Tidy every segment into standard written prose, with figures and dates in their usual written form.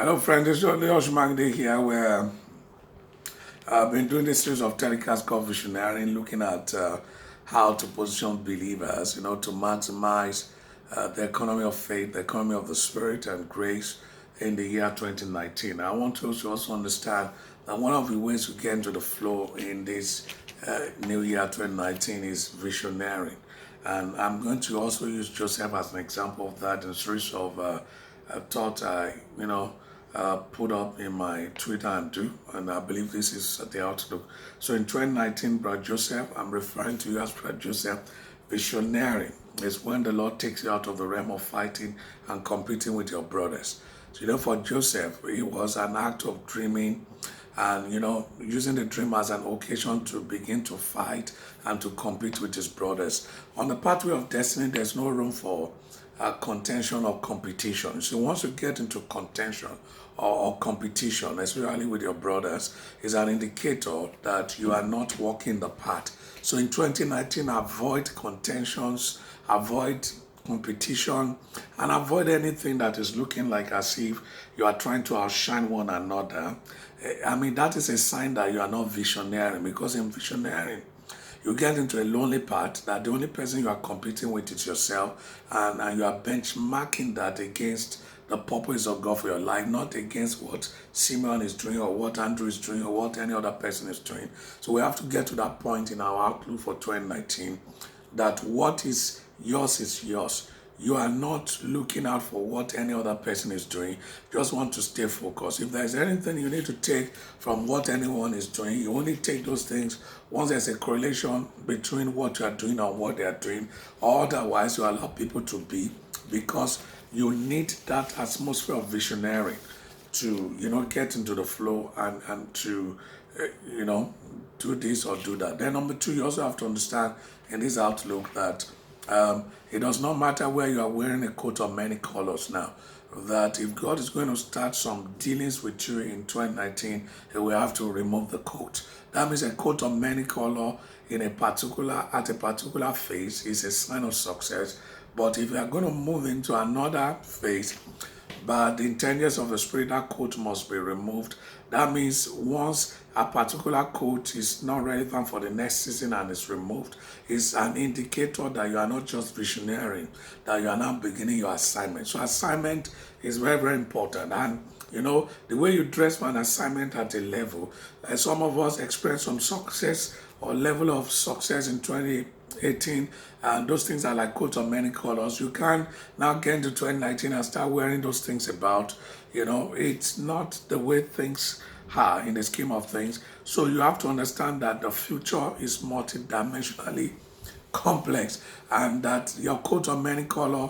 Hello, friends. This is Leosh Magde here, where I've been doing this series of telecast called Visionary, looking at how to position believers, to maximize the economy of faith, the economy of the Spirit and grace in the year 2019. I want you to also understand that one of the ways to get into the flow in this new year 2019 is visionary. And I'm going to also use Joseph as an example of that in a series of thought put up in my Twitter and I believe this is the outlook. So in 2019, Brother Joseph, I'm referring to you as Brother Joseph, visionary is when the Lord takes you out of the realm of fighting and competing with your brothers. So, for Joseph, it was an act of dreaming and, using the dream as an occasion to begin to fight and to compete with his brothers. On the pathway of destiny, there's no room for contention or competition. So once you get into contention or competition, especially with your brothers, is an indicator that you are not walking the path. So in 2019, avoid contentions, avoid competition, and avoid anything that is looking like as if you are trying to outshine one another. I mean, that is a sign that you are not visionary, because in visionary, you get into a lonely part that the only person you are competing with is yourself, and you are benchmarking that against the purpose of God for your life, not against what Simeon is doing or what Andrew is doing or what any other person is doing. So we have to get to that point in our outlook for 2019 that what is yours. You are not looking out for what any other person is doing. You just want to stay focused. If there's anything you need to take from what anyone is doing, you only take those things once there's a correlation between what you are doing and what they are doing. Otherwise, you allow people to be, because you need that atmosphere of visionary to, get into the flow and to, do this or do that. Then number two, you also have to understand in this outlook that it does not matter where you are wearing a coat of many colors now. That if God is going to start some dealings with you in 2019, He will have to remove the coat. That means a coat of many color at a particular phase is a sign of success. But if you are going to move into another phase, but the intelligence of the Spirit, that coat must be removed. That means once a particular coat is not relevant for the next season and is removed, it's an indicator that you are not just visionary, that you are now beginning your assignment. So assignment is very, very important. And the way you dress for an assignment at a level, some of us experience some success or level of success in 2018, and those things are like coats of many colors. You can now get into 2019 and start wearing those things about. It's not the way things are in the scheme of things. So you have to understand that the future is multidimensionally complex, and that your coat of many color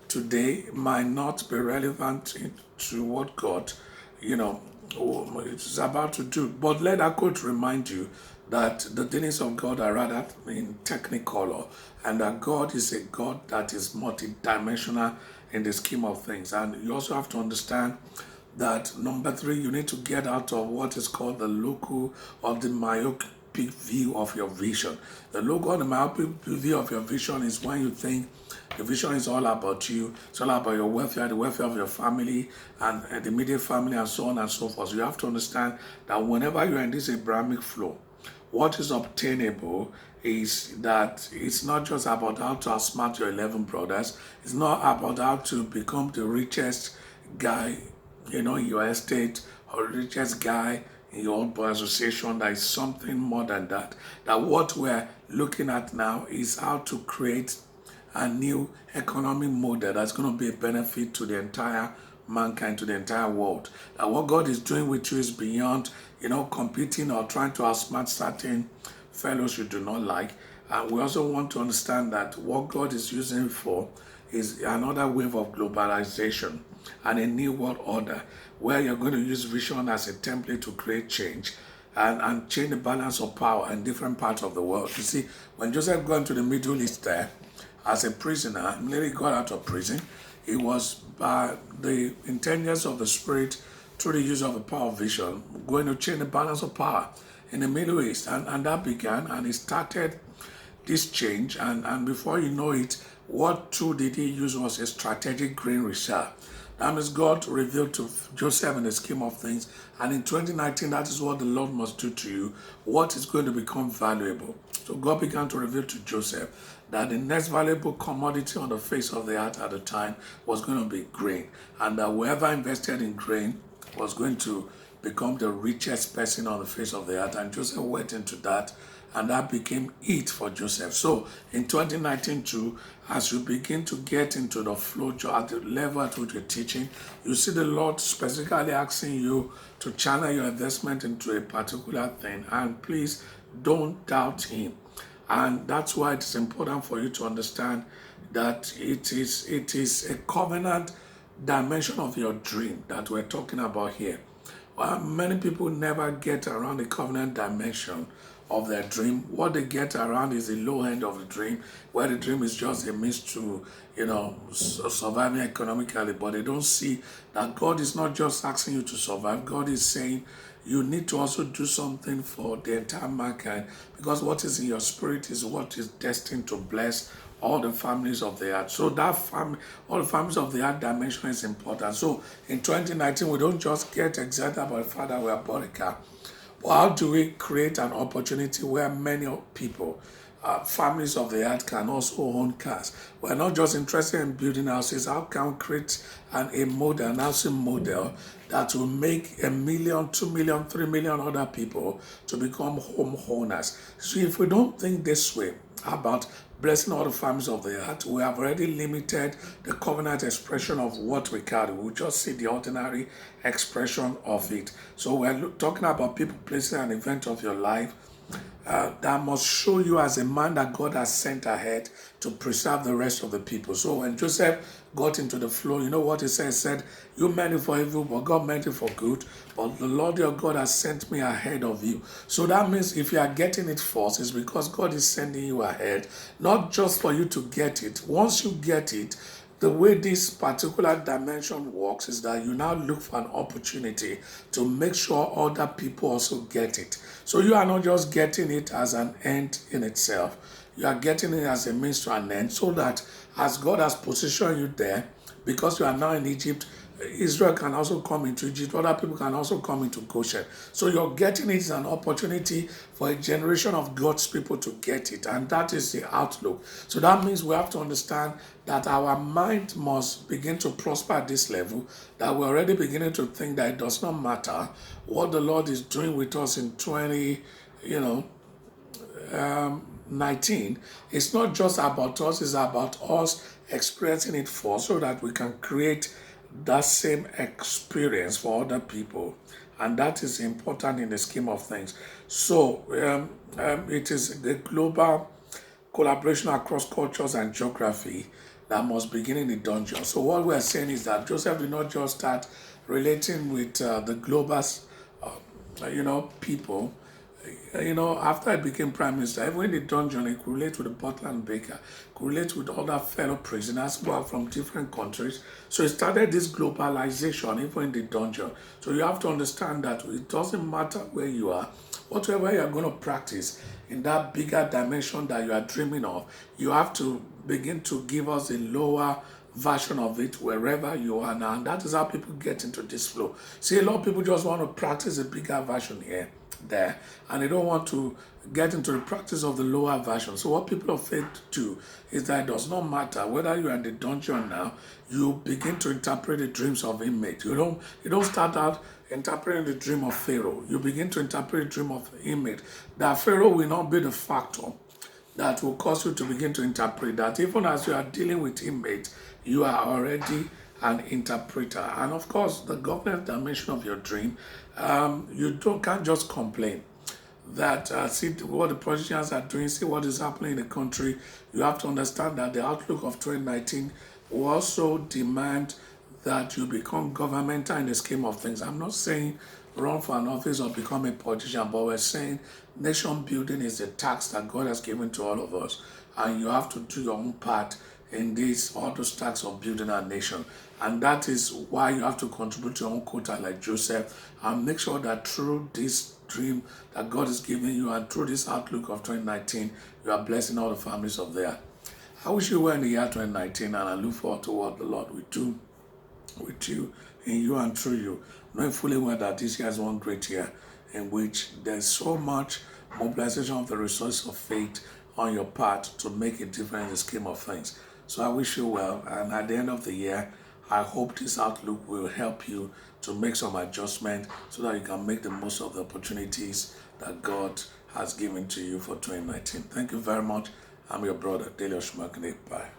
today might not be relevant to what God, is about to do. But let that coat remind you that the dealings of God are rather in technicolor, and that God is a God that is multidimensional in the scheme of things. And you also have to understand that number three, you need to get out of what is called the local or the myopic view of your vision. The local or the myopic view of your vision is when you think the vision is all about you, it's all about your welfare, the welfare of your family and the immediate family, and so on and so forth. So you have to understand that whenever you're in this Abrahamic flow, what is obtainable is that it's not just about how to outsmart your 11 brothers. It's not about how to become the richest guy, in your estate, or richest guy in your own boy association. There is something more than that. That what we're looking at now is how to create a new economic model that's going to be a benefit to the entire mankind, to the entire world. That what God is doing with you is beyond, competing or trying to outsmart certain fellows you do not like. And we also want to understand that what God is using for is another wave of globalization and a new world order, where you're going to use vision as a template to create change and change the balance of power in different parts of the world. You see, when Joseph got into the Middle East there as a prisoner, nearly got out of prison, it was by the intelligence of the Spirit, through the use of the power of vision, going to change the balance of power in the Middle East. And that began, and it started this change. And before you know it, what tool did he use was a strategic grain reserve. That means God revealed to Joseph in the scheme of things. And in 2019, that is what the Lord must do to you. What is going to become valuable. So God began to reveal to Joseph that the next valuable commodity on the face of the earth at the time was going to be grain. And that whoever invested in grain was going to become the richest person on the face of the earth. And Joseph went into that, and that became it for Joseph. So in 2019 too, as you begin to get into the flow at the level at which you're teaching, you see the Lord specifically asking you to channel your investment into a particular thing, and please don't doubt Him. And that's why it's important for you to understand that it is a covenant dimension of your dream that we're talking about here. Well, many people never get around the covenant dimension of their dream. What they get around is the low end of the dream, where the dream is just a means to, surviving economically. But they don't see that God is not just asking you to survive. God is saying you need to also do something for the entire mankind, because what is in your spirit is what is destined to bless all the families of the earth. So that all the families of the earth dimension is important. So in 2019, we don't just get excited about the fact that we are bought a car. But how do we create an opportunity where many people, families of the earth, can also own cars? We're not just interested in building houses. How can we create an housing model that will make 1 million, 2 million, 3 million other people to become homeowners? So if we don't think this way about blessing all the families of the earth, we have already limited the covenant expression of what we carry. We just see the ordinary expression of it. So we're talking about people, places, and events of your life that must show you as a man that God has sent ahead to preserve the rest of the people. So when Joseph got into the flow, you know what he said? He said, you meant it for evil, but God meant it for good. But the Lord your God has sent me ahead of you. So that means if you are getting it first, it's because God is sending you ahead, not just for you to get it. Once you get it, the way this particular dimension works is that you now look for an opportunity to make sure other people also get it. So you are not just getting it as an end in itself. You are getting it as a means to an end, so that as God has positioned you there, because you are now in Egypt, Israel can also come into Egypt, other people can also come into Goshen. So you're getting it as an opportunity for a generation of God's people to get it, and that is the outlook. So that means we have to understand that our mind must begin to prosper at this level, that we're already beginning to think that it does not matter what the Lord is doing with us in 19. It's not just about us, it's about us experiencing it first, so that we can create that same experience for other people. And that is important in the scheme of things. So it is the global collaboration across cultures and geography that must begin in the dungeon. So what we're saying is that Joseph did not just start relating with the global people. After I became prime minister, even in the dungeon, he could relate with the butler and baker, could relate with other fellow prisoners who are from different countries. So it started this globalization even in the dungeon. So you have to understand that it doesn't matter where you are, whatever you are going to practice in that bigger dimension that you are dreaming of, you have to begin to give us a lower version of it wherever you are now. And that is how people get into this flow. See, a lot of people just want to practice a bigger version here, there, and they don't want to get into the practice of the lower version. So what people of faith do is that it does not matter whether you're in the dungeon now, you begin to interpret the dreams of inmates. You don't start out interpreting the dream of Pharaoh. You begin to interpret the dream of inmate. That Pharaoh will not be the factor that will cause you to begin to interpret that. Even as you are dealing with inmates, you are already an interpreter. And of course, the governance dimension of your dream, can't just complain that see what the politicians are doing, see what is happening in the country. You have to understand that the outlook of 2019 will also demand that you become governmental in the scheme of things. I'm not saying run for an office or become a politician, but we're saying nation building is a task that God has given to all of us, and you have to do your own part in all those tasks of building our nation. And that is why you have to contribute to your own quota like Joseph, and make sure that through this dream that God is giving you and through this outlook of 2019, you are blessing all the families of there. I wish you were in the year 2019, and I look forward to what the Lord will do with you, in you and through you, knowing fully well that this year is one great year in which there's so much mobilization of the resource of faith on your part to make a difference in the scheme of things. So I wish you well, and at the end of the year, I hope this outlook will help you to make some adjustment so that you can make the most of the opportunities that God has given to you for 2019. Thank you very much. I'm your brother, Dele Oshmakane. Bye.